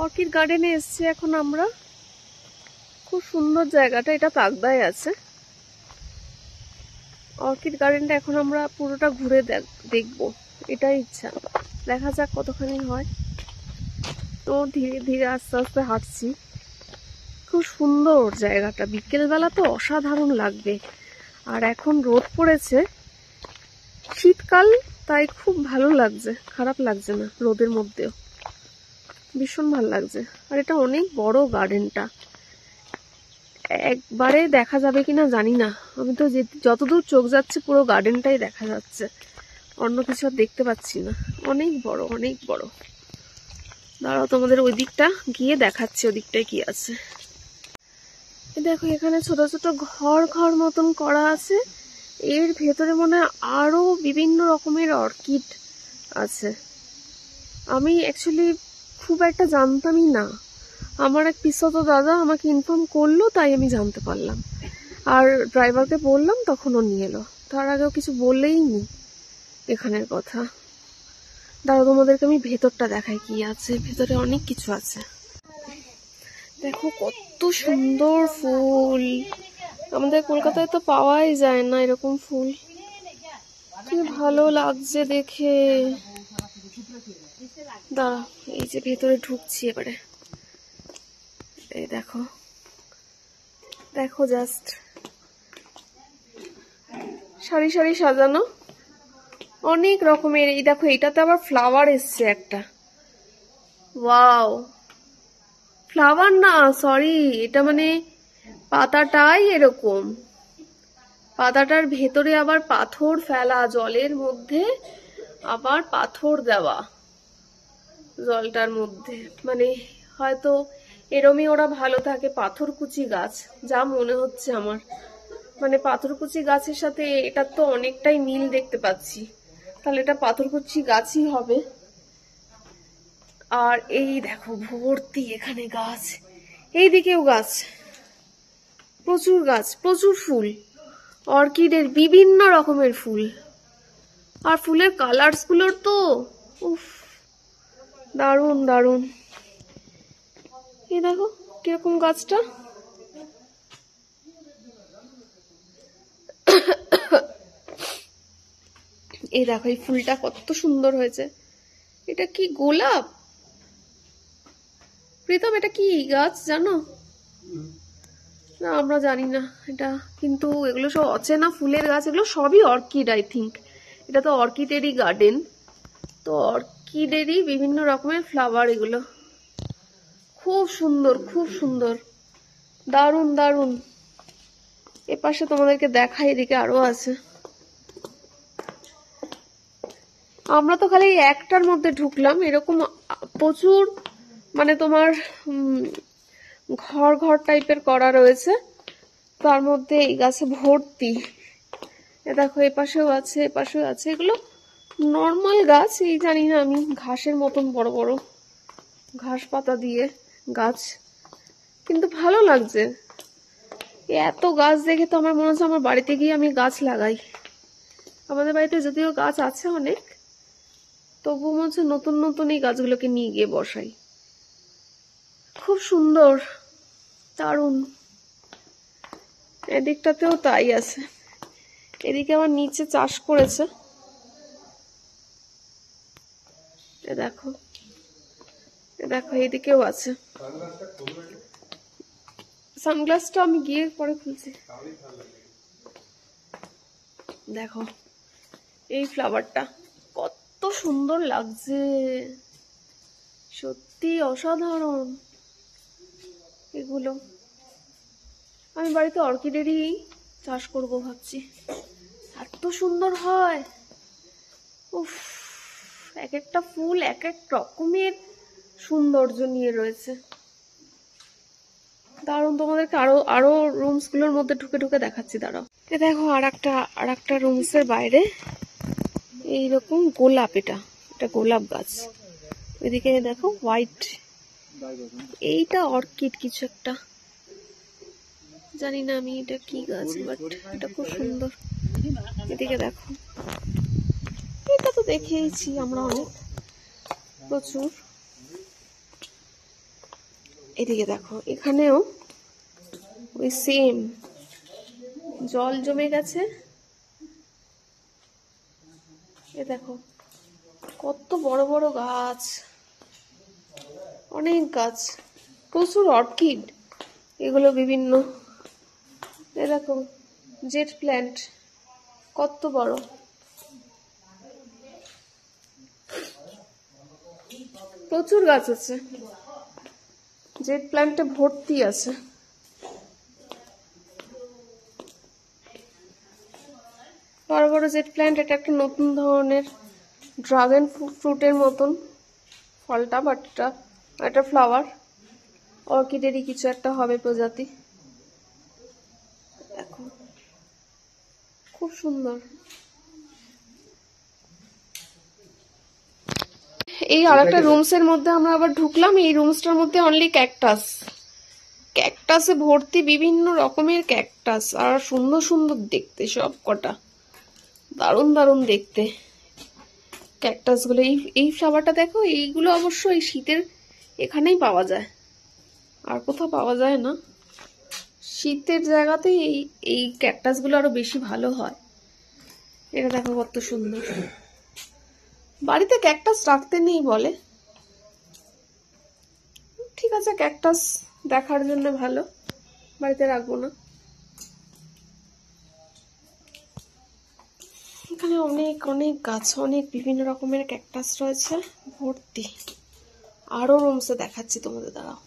Orchid গার্ডেনে এসছি এখন আমরা। খুব সুন্দর জায়গাটা, এটা পাগদায় আছে। অর্কিড গার্ডেনটা এখন আমরা পুরোটা ঘুরে দেখবো, এটাই ইচ্ছা। দেখা যাক কতখানি হয়। তো ধীরে ধীরে আস্তে আস্তে হাঁটছি। খুব সুন্দর জায়গাটা, বিকেলবেলা তো অসাধারণ লাগবে। আর এখন রোদ পড়েছে, শীতকাল, তাই খুব ভালো লাগছে, খারাপ লাগছে না রোদের মধ্যেও, ভীষণ ভালো লাগছে। আর এটা অনেক বড় গার্ডেনটা, একবারে দেখা যাবে কিনা জানি না। আমি তো যতদূর চোখ যাচ্ছে পুরো গার্ডেনটাই দেখা যাচ্ছে, অন্য কিছু আর দেখতে পাচ্ছি না। অনেক বড়, অনেক বড়। দাঁড়াও তোমাদের ওই দিকটা গিয়ে দেখাচ্ছি, ওদিকটায় কি আছে। দেখো এখানে ছোট ছোট ঘর ঘর মতন করা আছে। এর ভেতরে মনে হয় আরো বিভিন্ন রকমের অর্কিড আছে। আমি অ্যাকচুয়ালি খুব একটা জানতামই না। আমার এক পিসতো দাদা আমাকে ইনফর্ম করলো, তাই আমি জানতে পারলাম। আর ড্রাইভারকে বললাম, তখন ও নিয়ে এলো। তার আগেও কিছু বললেই নি এখানের কথা। দাঁড়া তোমাদেরকে আমি ভেতরটা দেখাই কি আছে। ভেতরে অনেক কিছু আছে। দেখো কত সুন্দর ফুল, আমাদের কলকাতায় তো পাওয়াই যায় না এরকম ফুল। কি ভালো লাগছে দেখে। দাঁড়া, এই যে ভেতরে ঢুকছি এবারে। এই দেখো, দেখো জাস্ট সারি সারি সাজানো, অনেক রকমের। এই দেখো এটাতে আবার ফ্লাওয়ার এসছে একটা। ওয়াও, ফ্লাওয়ার না, সরি, এটা মানে পাতাটাই এরকম। পাতাটার ভেতরে আবার পাথর ফেলা, জলের মধ্যে আবার পাথর দেওয়া, জলটার মধ্যে। মানে হয়তো এরমই ওরা ভালো থাকে। পাথরকুচি গাছ, যা মনে হচ্ছে আমার। মানে পাথরকুচি গাছের সাথে এটার তো অনেকটাই মিল দেখতে পাচ্ছি, তাহলে এটা পাথরকুচি গাছই হবে। আর এই দেখো ভর্তি এখানে গাছ, এইদিকেও গাছ, প্রচুর গাছ, প্রচুর ফুল, অর্কিডের বিভিন্ন রকমের ফুল। আর ফুলের কালার্স গুলোর তো উফ, দারুণ দারুণ। এই দেখো কিরকম গাছটা। এই দেখো এই ফুলটা কত সুন্দর হয়েছে। এটা কি গোলাপ? প্রীতম এটা কি গাছ জানো? না আমরা জানি না এটা, কিন্তু এগুলো সব অচেনা ফুলের গাছ। এগুলো সবই অর্কিড আই থিঙ্ক। এটা তো অর্কিডেরই গার্ডেন, তো অর্কিডেরই বিভিন্ন রকমের ফ্লাওয়ার এগুলো। খুব সুন্দর, খুব সুন্দর, দারুণ দারুণ। এপাশে তোমাদেরকে দেখাই, এদিকে আরো আছে। আমরা তো খালি একটার মধ্যে ঢুকলাম, এরকম প্রচুর মানে তোমার ঘর ঘর টাইপের করা রয়েছে, তার মধ্যে এই গাছে ভর্তি। দেখো এপাশেও আছে, এপাশেও আছে। এগুলো নর্মাল গাছ, এই জানি না আমি, ঘাসের মতন বড় বড় ঘাস পাতা দিয়ে গাছ, কিন্তু ভালো লাগছে। এত গাছ দেখে তো আমার মনে হচ্ছে আমার বাড়িতে গিয়ে আমি গাছ লাগাই। আমাদের বাড়িতে যদিও গাছ আছে অনেক, তবু মনে হচ্ছে নতুন নতুন এই গাছগুলোকে নিয়ে গিয়ে বসাই। খুব সুন্দর, দারুণ। এদিকটাতেও তাই আছে। এদিকে আবার নিচে চাষ করেছে। এ দেখো, এ দেখো এদিকেও আছে। সানগ্লাসটা আমি গিয়ে পরে খুলছি। দেখো এই ফ্লাওয়ারটা কত সুন্দর লাগছে, সত্যি অসাধারণ। এগুলো আমি বাড়িতে অর্কিডেরই চাষ করবো ভাবছি, এত সুন্দর হয়। উফ, এক একটা ফুল এক এক রকমের সৌন্দর্য নিয়ে রয়েছে, দারুণ। তোমাদেরকে আরো আরো রুমস গুলোর মধ্যে ঢুকে ঢুকে দেখাচ্ছি, দাঁড়াও। এ দেখো আর একটা রুমস এর বাইরে এইরকম গোলাপ, এটা গোলাপ গাছ। ওইদিকে দেখো হোয়াইট, এইটা অর্কিড কিছু একটা, জানি না আমি এটা কি গাছ, বাট এটা খুব সুন্দর। এদিকে দেখো, এটা তো দেখেইছি আমরা অনেক, প্রচুর। এদিকে দেখো, এখানেও ওই সেম জল জমে গেছে। এ দেখো কত বড় বড় গাছ, অনেক গাছ, প্রচুর অর্কিড, এগুলো বিভিন্ন। এ দেখো জেট প্ল্যান্ট কত বড়, প্রচুর গাছ আছে, জেট প্ল্যান্টে ভর্তি আছে। বড় বড় জেট প্ল্যান্ট। এটা একটা নতুন ধরনের ড্রাগন ফ্রুটের মতন ফলটা, বাট এটা ফ্লাওয়ার, অর্কিডেরই কিছু একটা হবে প্রজাতি। দেখো খুব সুন্দর। এই আরেকটা রুমসের মধ্যে আমরা আবার ঢুকলাম। এই রুমসটার মধ্যে অনলি ক্যাকটাস, ক্যাকটাসে ভর্তি, বিভিন্ন রকমের ক্যাকটাস, আর সুন্দর সুন্দর দেখতে সব কটা, দারুণ দারুণ দেখতে ক্যাকটাস গুলো। এই ফ্লাওয়ারটা দেখো, এইগুলো অবশ্য এই শীতের এখানেই পাওয়া যায়, আর কোথাও পাওয়া যায় না। শীতের জায়গাতে এই ক্যাকটাস গুলো আরো বেশি ভালো হয়। এটা দেখো কত সুন্দর। বাড়িতে ক্যাকটাস রাখতে নেই বলে, ঠিক আছে, ক্যাকটাস দেখার জন্য ভালো, বাড়িতে রাখবো না। এখানে অনেক অনেক গাছ, অনেক বিভিন্ন রকমের ক্যাকটাস রয়েছে ভর্তি। আরো রুমসে দেখাচ্ছি তোমাদের, দাঁড়াও।